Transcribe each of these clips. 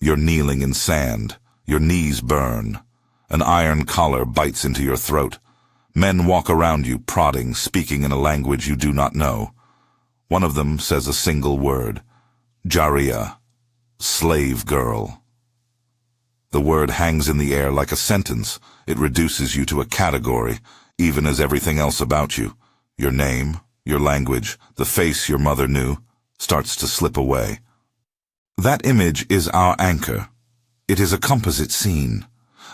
You're kneeling in sand. Your knees burn. An iron collar bites into your throat. Men walk around you, prodding, speaking in a language you do not know. One of them says a single word. Jariya. Slave girl. The word hangs in the air like a sentence. It reduces you to a category, even as everything else about you. Your name, your language, the face your mother knew, starts to slip away. That image is our anchor. It is a composite scene.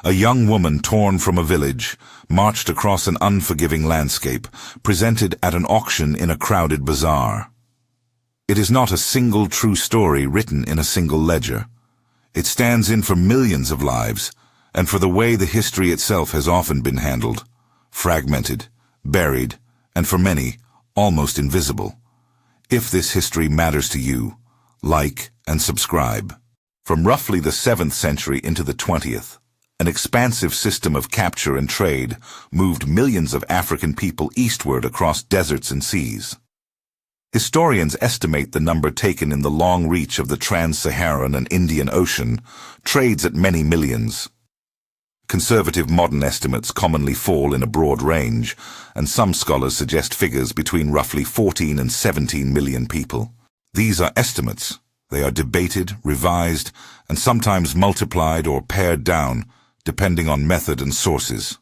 A young woman torn from a village, marched across an unforgiving landscape, presented at an auction in a crowded bazaar. It is not a single true story written in a single ledger. It stands in for millions of lives, and for the way the history itself has often been handled, fragmented, buried, and for many, almost invisible. If this history matters to you, like and subscribe. From roughly the 7th century into the 20th, an expansive system of capture and trade moved millions of African people eastward across deserts and seas. Historians estimate the number taken in the long reach of the Trans-Saharan and Indian Ocean trades at many millions. Conservative modern estimates commonly fall in a broad range, and some scholars suggest figures between roughly 14 and 17 million people. These are estimates. They are debated, revised, and sometimes multiplied or pared down, depending on method and sources.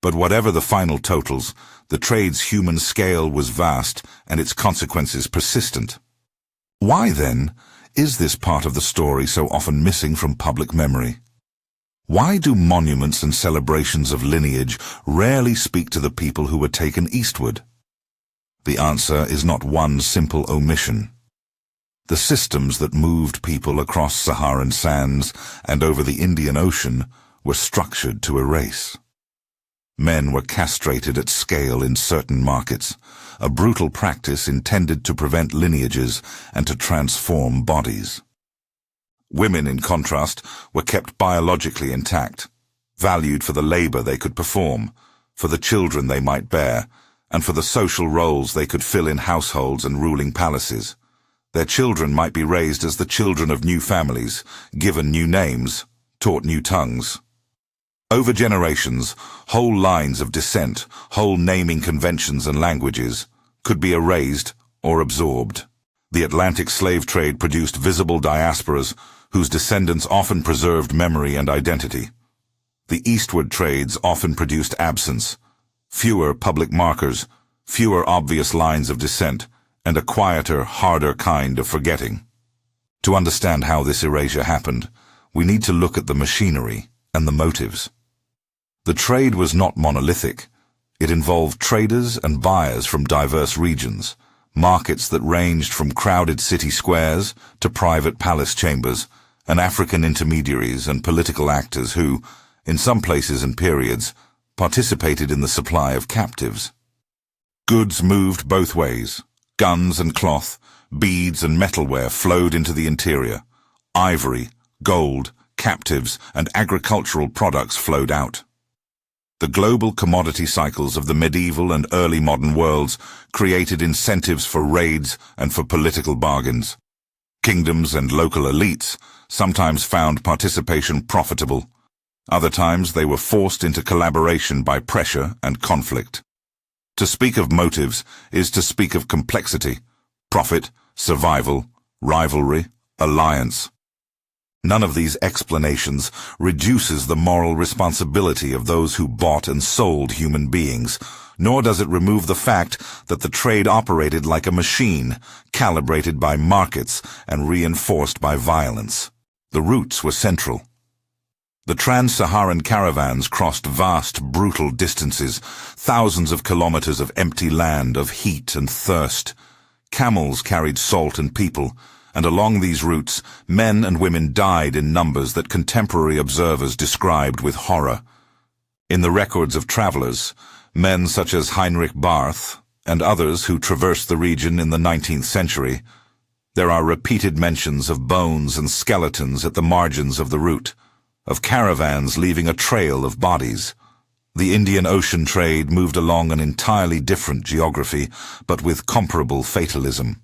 But whatever the final totals, the trade's human scale was vast and its consequences persistent. Why, then, is this part of the story so often missing from public memory? Why do monuments and celebrations of lineage rarely speak to the people who were taken eastward? The answer is not one simple omission. The systems that moved people across Saharan sands and over the Indian Ocean were structured to erase. Men were castrated at scale in certain markets, a brutal practice intended to prevent lineages and to transform bodies. Women, in contrast, were kept biologically intact, valued for the labor they could perform, for the children they might bear, and for the social roles they could fill in households and ruling palaces. Their children might be raised as the children of new families, given new names, taught new tongues. Over generations, whole lines of descent, whole naming conventions and languages, could be erased or absorbed. The Atlantic slave trade produced visible diasporas whose descendants often preserved memory and identity. The eastward trades often produced absence, fewer public markers, fewer obvious lines of descent, and a quieter, harder kind of forgetting. To understand how this erasure happened, we need to look at the machinery and the motives. The trade was not monolithic. It involved traders and buyers from diverse regions, markets that ranged from crowded city squares to private palace chambers, and African intermediaries and political actors who, in some places and periods, participated in the supply of captives. Goods moved both ways. Guns and cloth, beads and metalware flowed into the interior. Ivory, gold, captives, and agricultural products flowed out. The global commodity cycles of the medieval and early modern worlds created incentives for raids and for political bargains. Kingdoms and local elites sometimes found participation profitable. Other times they were forced into collaboration by pressure and conflict. To speak of motives is to speak of complexity, profit, survival, rivalry, alliance. None of these explanations reduces the moral responsibility of those who bought and sold human beings, nor does it remove the fact that the trade operated like a machine, calibrated by markets and reinforced by violence. The roots were central. The trans-Saharan caravans crossed vast, brutal distances, thousands of kilometers of empty land, of heat and thirst. Camels carried salt and people, and along these routes, men and women died in numbers that contemporary observers described with horror. In the records of travelers, men such as Heinrich Barth and others who traversed the region in the 19th century, there are repeated mentions of bones and skeletons at the margins of the route, of caravans leaving a trail of bodies. The Indian Ocean trade moved along an entirely different geography, but with comparable fatalism.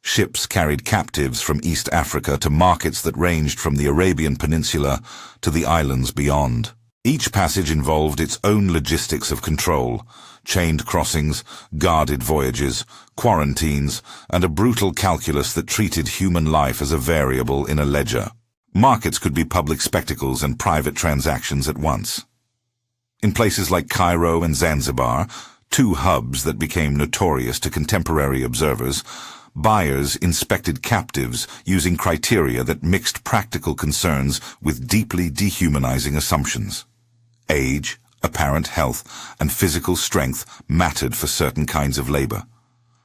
Ships carried captives from East Africa to markets that ranged from the Arabian Peninsula to the islands beyond. Each passage involved its own logistics of control, chained crossings, guarded voyages, quarantines, and a brutal calculus that treated human life as a variable in a ledger. Markets could be public spectacles and private transactions at once. In places like Cairo and Zanzibar, two hubs that became notorious to contemporary observers, buyers inspected captives using criteria that mixed practical concerns with deeply dehumanizing assumptions. Age, apparent health, and physical strength mattered for certain kinds of labor.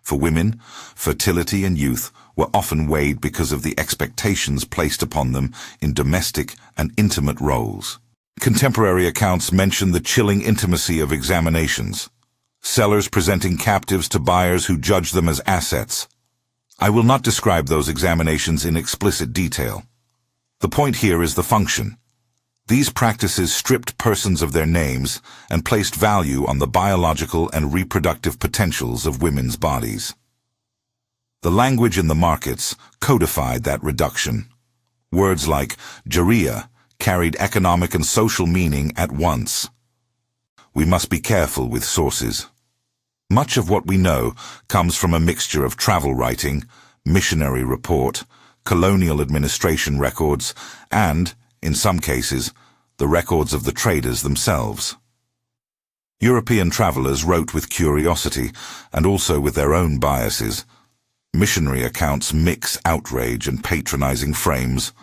For women, fertility and youth were often weighed because of the expectations placed upon them in domestic and intimate roles. Contemporary accounts mention the chilling intimacy of examinations, sellers presenting captives to buyers who judged them as assets. I will not describe those examinations in explicit detail. The point here is the function. These practices stripped persons of their names and placed value on the biological and reproductive potentials of women's bodies. The language in the markets codified that reduction. Words like Jariya carried economic and social meaning at once. We must be careful with sources. Much of what we know comes from a mixture of travel writing, missionary report, colonial administration records, and, in some cases, the records of the traders themselves. European travelers wrote with curiosity and also with their own biases. Missionary accounts mix outrage and patronizing frames.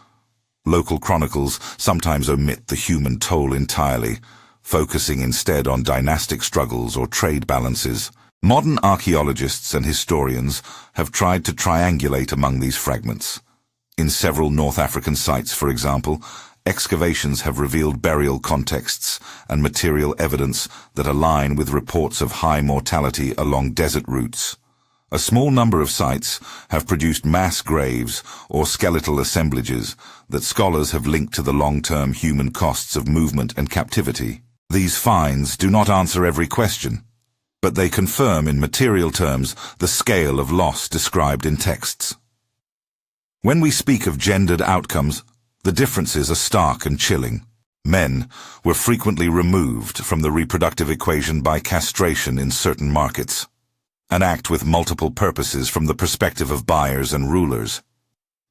Local chronicles sometimes omit the human toll entirely, focusing instead on dynastic struggles or trade balances. Modern archaeologists and historians have tried to triangulate among these fragments. In several North African sites, for example, excavations have revealed burial contexts and material evidence that align with reports of high mortality along desert routes. A small number of sites have produced mass graves or skeletal assemblages that scholars have linked to the long-term human costs of movement and captivity. These finds do not answer every question, but they confirm in material terms the scale of loss described in texts. When we speak of gendered outcomes, the differences are stark and chilling. Men were frequently removed from the reproductive equation by castration in certain markets, an act with multiple purposes from the perspective of buyers and rulers.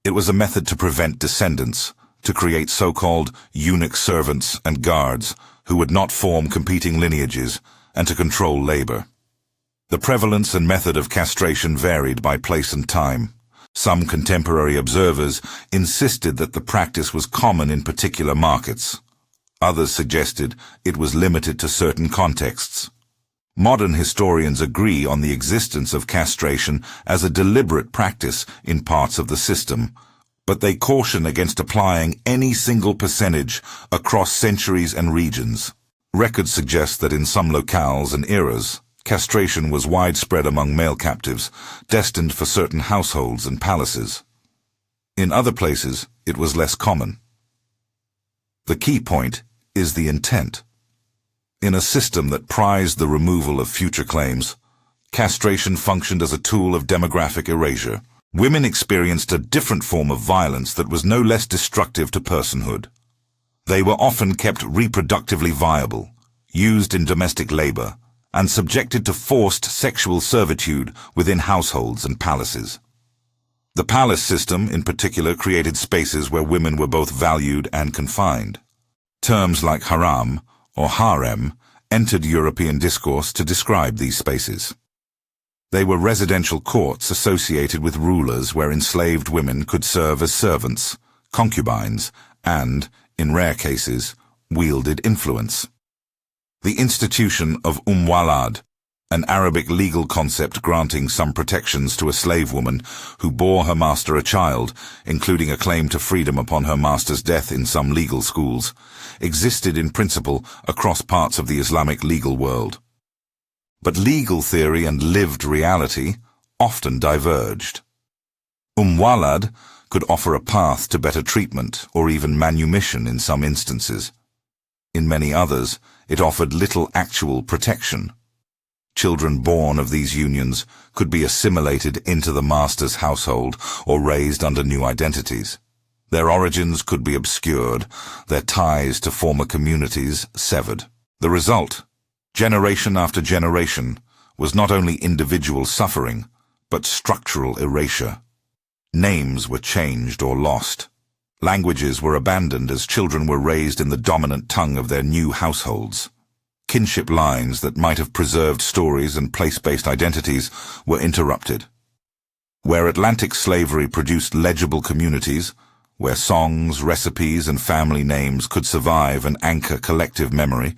It was a method to prevent descendants, to create so-called eunuch servants and guards who would not form competing lineages, and to control labor. The prevalence and method of castration varied by place and time. Some contemporary observers insisted that the practice was common in particular markets. Others suggested it was limited to certain contexts. Modern historians agree on the existence of castration as a deliberate practice in parts of the system, but they caution against applying any single percentage across centuries and regions. Records suggest that in some locales and eras, castration was widespread among male captives, destined for certain households and palaces. In other places, it was less common. The key point is the intent. In a system that prized the removal of future claims, castration functioned as a tool of demographic erasure. Women experienced a different form of violence that was no less destructive to personhood. They were often kept reproductively viable, used in domestic labor, and subjected to forced sexual servitude within households and palaces. The palace system, in particular, created spaces where women were both valued and confined. Terms like haram or harem entered European discourse to describe these spaces. They were residential courts associated with rulers where enslaved women could serve as servants, concubines, and, in rare cases, wielded influence. The institution of Walad, an Arabic legal concept granting some protections to a slave woman who bore her master a child, including a claim to freedom upon her master's death in some legal schools, existed in principle across parts of the Islamic legal world. But legal theory and lived reality often diverged. Walad could offer a path to better treatment or even manumission in some instances. In many others, it offered little actual protection. Children born of these unions could be assimilated into the master's household or raised under new identities. Their origins could be obscured, their ties to former communities severed. The result, generation after generation, was not only individual suffering, but structural erasure. Names were changed or lost. Languages were abandoned as children were raised in the dominant tongue of their new households. Kinship lines that might have preserved stories and place-based identities were interrupted. Where Atlantic slavery produced legible communities, where songs, recipes, and family names could survive and anchor collective memory,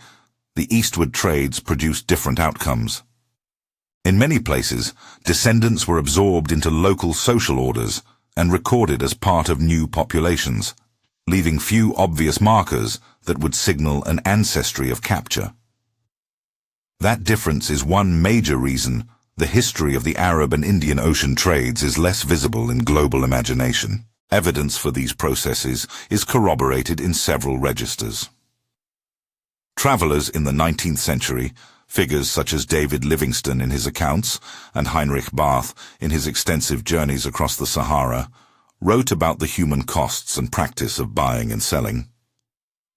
the eastward trades produced different outcomes. In many places, descendants were absorbed into local social orders and recorded as part of new populations, leaving few obvious markers that would signal an ancestry of capture. That difference is one major reason the history of the Arab and Indian Ocean trades is less visible in global imagination. Evidence for these processes is corroborated in several registers. Travelers in the 19th century, figures such as David Livingstone in his accounts and Heinrich Barth in his extensive journeys across the Sahara, wrote about the human costs and practice of buying and selling.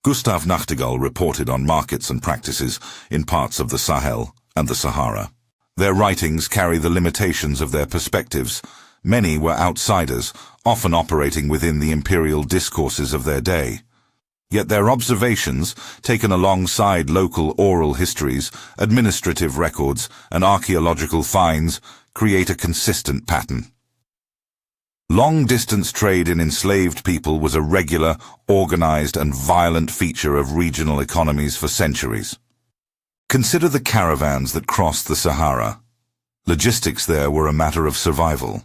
Gustav Nachtigall reported on markets and practices in parts of the Sahel and the Sahara. Their writings carry the limitations of their perspectives. Many were outsiders, often operating within the imperial discourses of their day. Yet their observations, taken alongside local oral histories, administrative records, and archaeological finds, create a consistent pattern. Long-distance trade in enslaved people was a regular, organized, and violent feature of regional economies for centuries. Consider the caravans that crossed the Sahara. Logistics there were a matter of survival.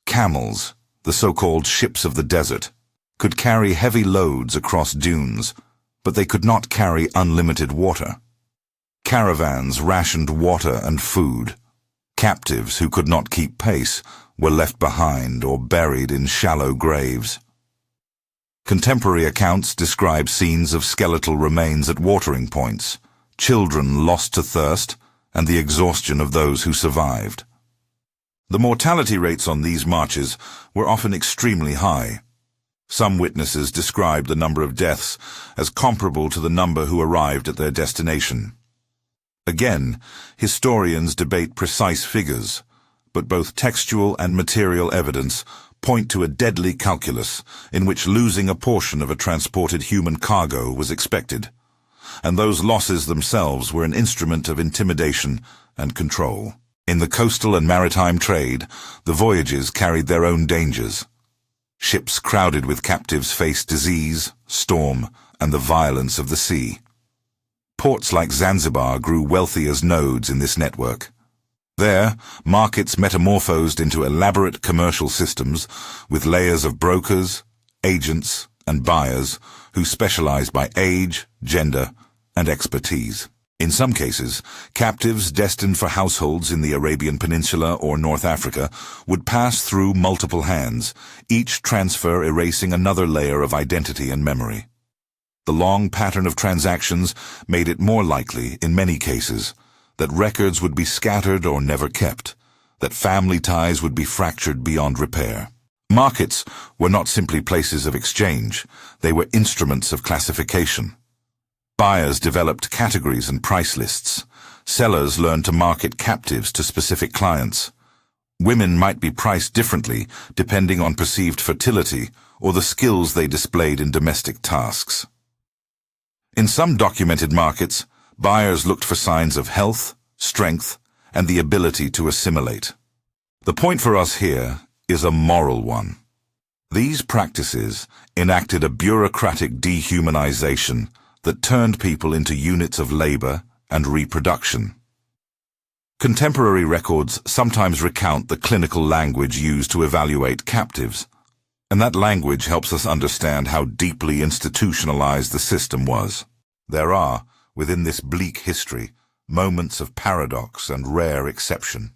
Camels, the so-called ships of the desert, could carry heavy loads across dunes, but they could not carry unlimited water. Caravans rationed water and food. Captives who could not keep pace were left behind or buried in shallow graves. Contemporary accounts describe scenes of skeletal remains at watering points, children lost to thirst, and the exhaustion of those who survived. The mortality rates on these marches were often extremely high. Some witnesses described the number of deaths as comparable to the number who arrived at their destination. Again, historians debate precise figures, but both textual and material evidence point to a deadly calculus in which losing a portion of a transported human cargo was expected, and those losses themselves were an instrument of intimidation and control. In the coastal and maritime trade, the voyages carried their own dangers. Ships crowded with captives faced disease, storm, and the violence of the sea. Ports like Zanzibar grew wealthy as nodes in this network. There, markets metamorphosed into elaborate commercial systems with layers of brokers, agents, and buyers who specialized by age, gender, and expertise. In some cases, captives destined for households in the Arabian Peninsula or North Africa would pass through multiple hands, each transfer erasing another layer of identity and memory. The long pattern of transactions made it more likely, in many cases, that records would be scattered or never kept, that family ties would be fractured beyond repair. Markets were not simply places of exchange, they were instruments of classification. Buyers developed categories and price lists. Sellers learned to market captives to specific clients. Women might be priced differently depending on perceived fertility or the skills they displayed in domestic tasks. In some documented markets, buyers looked for signs of health, strength, and the ability to assimilate. The point for us here is a moral one. These practices enacted a bureaucratic dehumanization that turned people into units of labor and reproduction. Contemporary records sometimes recount the clinical language used to evaluate captives, and that language helps us understand how deeply institutionalized the system was. There are, within this bleak history, moments of paradox and rare exception.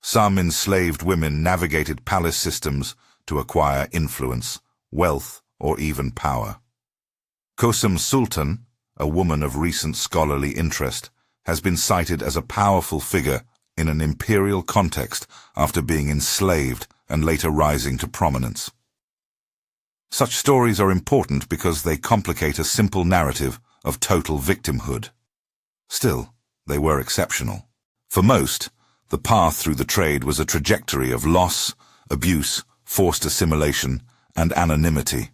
Some enslaved women navigated palace systems to acquire influence, wealth, or even power. Kosum Sultan, a woman of recent scholarly interest, has been cited as a powerful figure in an imperial context after being enslaved and later rising to prominence. Such stories are important because they complicate a simple narrative of total victimhood. Still, they were exceptional. For most, the path through the trade was a trajectory of loss, abuse, forced assimilation, and anonymity.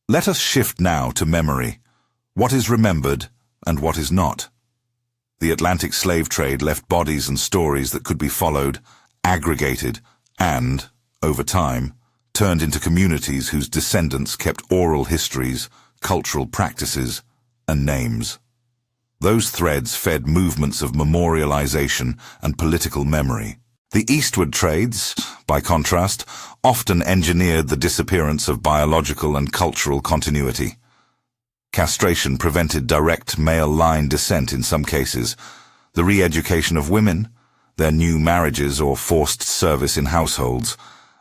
Let us shift now to memory. What is remembered and what is not? The Atlantic slave trade left bodies and stories that could be followed, aggregated, and, over time, turned into communities whose descendants kept oral histories, cultural practices, and names. Those threads fed movements of memorialization and political memory. The eastward trades, by contrast, often engineered the disappearance of biological and cultural continuity. Castration prevented direct male line descent in some cases, the re-education of women, their new marriages or forced service in households,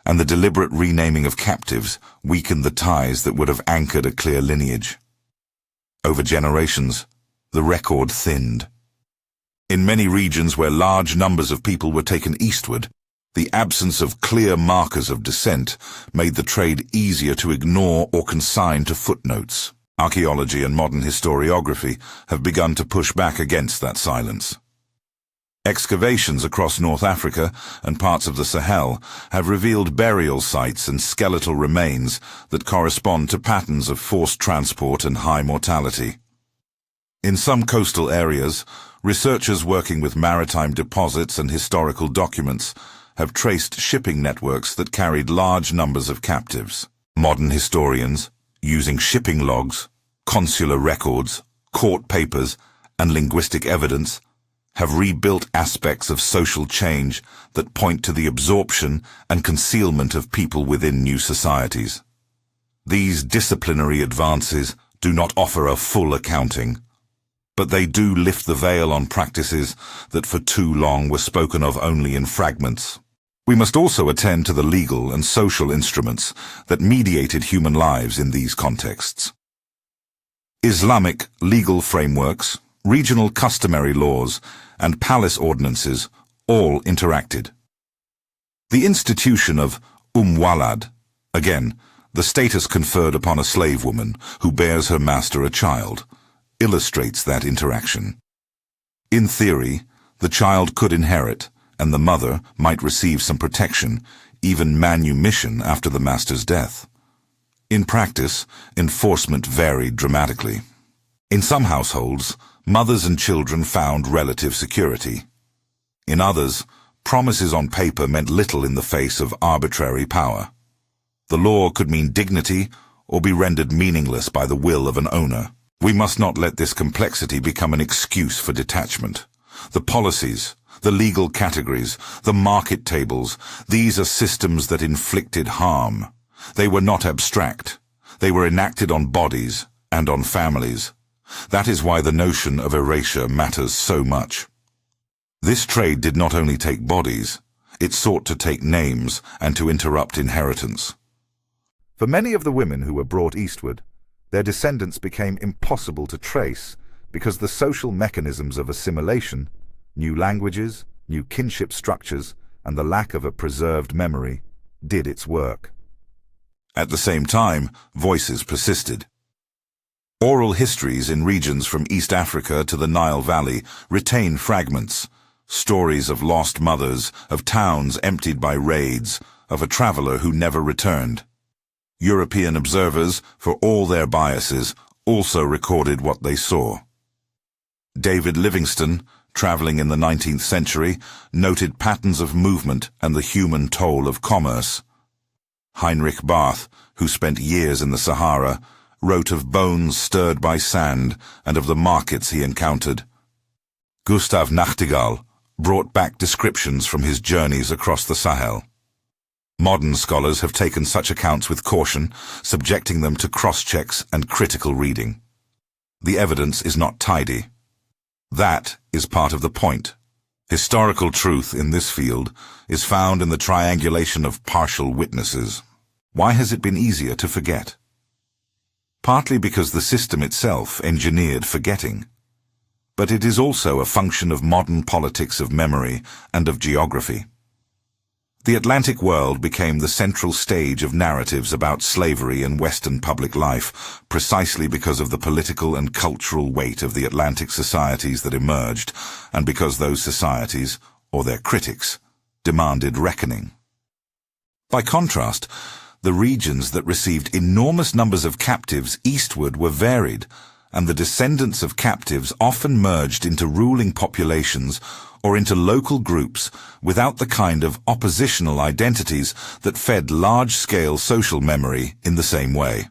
and the deliberate renaming of captives weakened the ties that would have anchored a clear lineage. Over generations, the record thinned. In many regions where large numbers of people were taken eastward, the absence of clear markers of descent made the trade easier to ignore or consign to footnotes. Archaeology and modern historiography have begun to push back against that silence. Excavations across North Africa and parts of the Sahel have revealed burial sites and skeletal remains that correspond to patterns of forced transport and high mortality. In some coastal areas, researchers working with maritime deposits and historical documents have traced shipping networks that carried large numbers of captives. Modern historians, using shipping logs, consular records, court papers, and linguistic evidence, have rebuilt aspects of social change that point to the absorption and concealment of people within new societies. These disciplinary advances do not offer a full accounting, but they do lift the veil on practices that for too long were spoken of only in fragments. We must also attend to the legal and social instruments that mediated human lives in these contexts. Islamic legal frameworks, regional customary laws, and palace ordinances all interacted. The institution of Walad, again, the status conferred upon a slave woman who bears her master a child, illustrates that interaction. In theory, the child could inherit, and the mother might receive some protection, even manumission after the master's death. In practice, enforcement varied dramatically. In some households, mothers and children found relative security. In others, promises on paper meant little in the face of arbitrary power. The law could mean dignity or be rendered meaningless by the will of an owner. We must not let this complexity become an excuse for detachment. The policies, the legal categories, the market tables, these are systems that inflicted harm. They were not abstract. They were enacted on bodies and on families. That is why the notion of erasure matters so much. This trade did not only take bodies, it sought to take names and to interrupt inheritance. For many of the women who were brought eastward, their descendants became impossible to trace because the social mechanisms of assimilation, new languages, new kinship structures, and the lack of a preserved memory did its work. At the same time, voices persisted. Oral histories in regions from East Africa to the Nile Valley retain fragments, stories of lost mothers, of towns emptied by raids, of a traveler who never returned. European observers, for all their biases, also recorded what they saw. David Livingstone, traveling in the 19th century, noted patterns of movement and the human toll of commerce. Heinrich Barth, who spent years in the Sahara, wrote of bones stirred by sand and of the markets he encountered. Gustav Nachtigall brought back descriptions from his journeys across the Sahel. Modern scholars have taken such accounts with caution, subjecting them to cross-checks and critical reading. The evidence is not tidy. That is part of the point. Historical truth in this field is found in the triangulation of partial witnesses. Why has it been easier to forget? Partly because the system itself engineered forgetting. but it is also a function of modern politics of memory and of geography. The Atlantic world became the central stage of narratives about slavery in Western public life, precisely because of the political and cultural weight of the Atlantic societies that emerged, and because those societies, or their critics, demanded reckoning. By contrast, the regions that received enormous numbers of captives eastward were varied, and the descendants of captives often merged into ruling populations or into local groups without the kind of oppositional identities that fed large-scale social memory in the same way.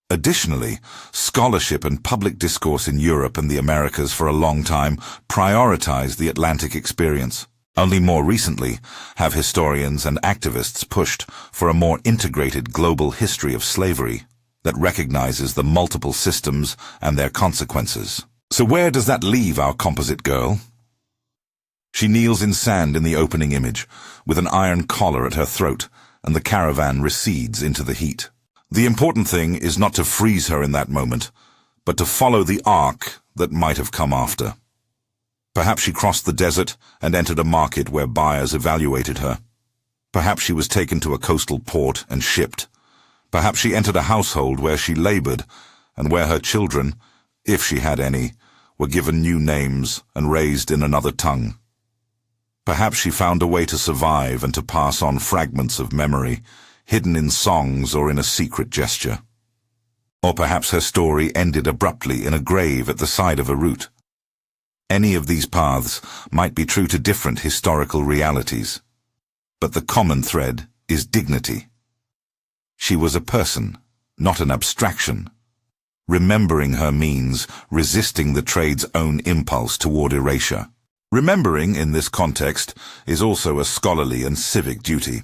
Additionally, scholarship and public discourse in Europe and the Americas for a long time prioritized the Atlantic experience. Only more recently have historians and activists pushed for a more integrated global history of slavery that recognizes the multiple systems and their consequences. So where does that leave our composite girl? She kneels in sand in the opening image, with an iron collar at her throat, and the caravan recedes into the heat. The important thing is not to freeze her in that moment, but to follow the arc that might have come after. Perhaps she crossed the desert and entered a market where buyers evaluated her. Perhaps she was taken to a coastal port and shipped. Perhaps she entered a household where she labored, and where her children, if she had any, were given new names and raised in another tongue. Perhaps she found a way to survive and to pass on fragments of memory, hidden in songs or in a secret gesture. Or perhaps her story ended abruptly in a grave at the side of a route. Any of these paths might be true to different historical realities, but the common thread is dignity. She was a person, not an abstraction. Remembering her means resisting the trade's own impulse toward erasure. Remembering, in this context, is also a scholarly and civic duty.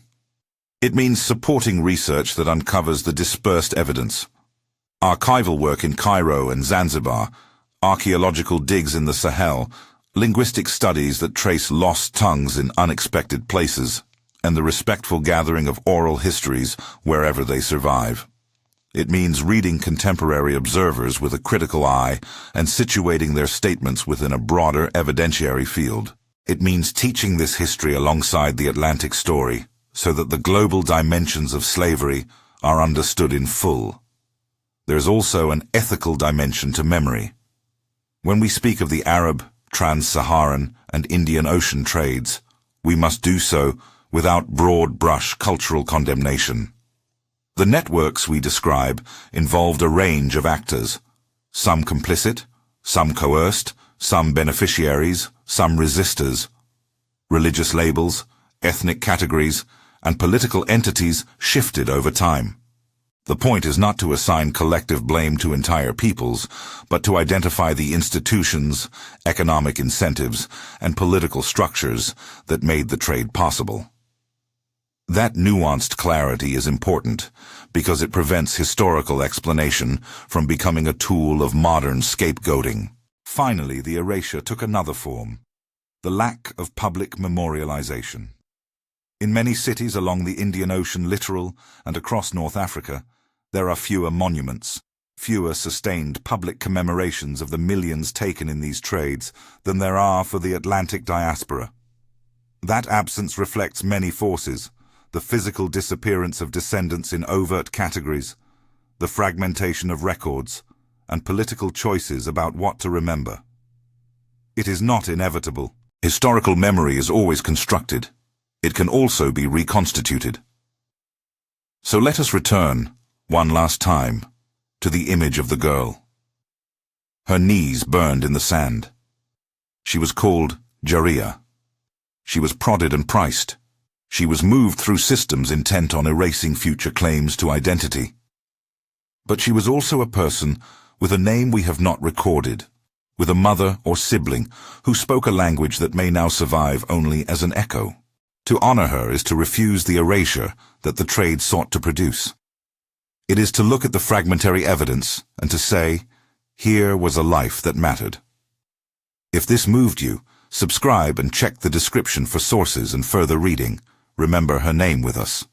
It means supporting research that uncovers the dispersed evidence. Archival work in Cairo and Zanzibar, archaeological digs in the Sahel, linguistic studies that trace lost tongues in unexpected places, and the respectful gathering of oral histories wherever they survive. It means reading contemporary observers with a critical eye and situating their statements within a broader evidentiary field. It means teaching this history alongside the Atlantic story so that the global dimensions of slavery are understood in full. There is also an ethical dimension to memory. When we speak of the Arab, Trans-Saharan, and Indian Ocean trades, we must do so without broad-brush cultural condemnation. The networks we describe involved a range of actors, some complicit, some coerced, some beneficiaries, some resistors. Religious labels, ethnic categories, and political entities shifted over time. The point is not to assign collective blame to entire peoples, but to identify the institutions, economic incentives, and political structures that made the trade possible. That nuanced clarity is important because it prevents historical explanation from becoming a tool of modern scapegoating. Finally, the erasure took another form: the lack of public memorialization. In many cities along the Indian Ocean littoral and across North Africa, there are fewer monuments, fewer sustained public commemorations of the millions taken in these trades than there are for the Atlantic diaspora. That absence reflects many forces: the physical disappearance of descendants in overt categories, the fragmentation of records, and political choices about what to remember. It is not inevitable. Historical memory is always constructed. It can also be reconstituted. So let us return, one last time, to the image of the girl. Her knees burned in the sand. She was called Jaria. She was prodded and priced. She was moved through systems intent on erasing future claims to identity. But she was also a person with a name we have not recorded, with a mother or sibling who spoke a language that may now survive only as an echo. To honor her is to refuse the erasure that the trade sought to produce. It is to look at the fragmentary evidence and to say, here was a life that mattered. If this moved you, subscribe and check the description for sources and further reading. Remember her name with us.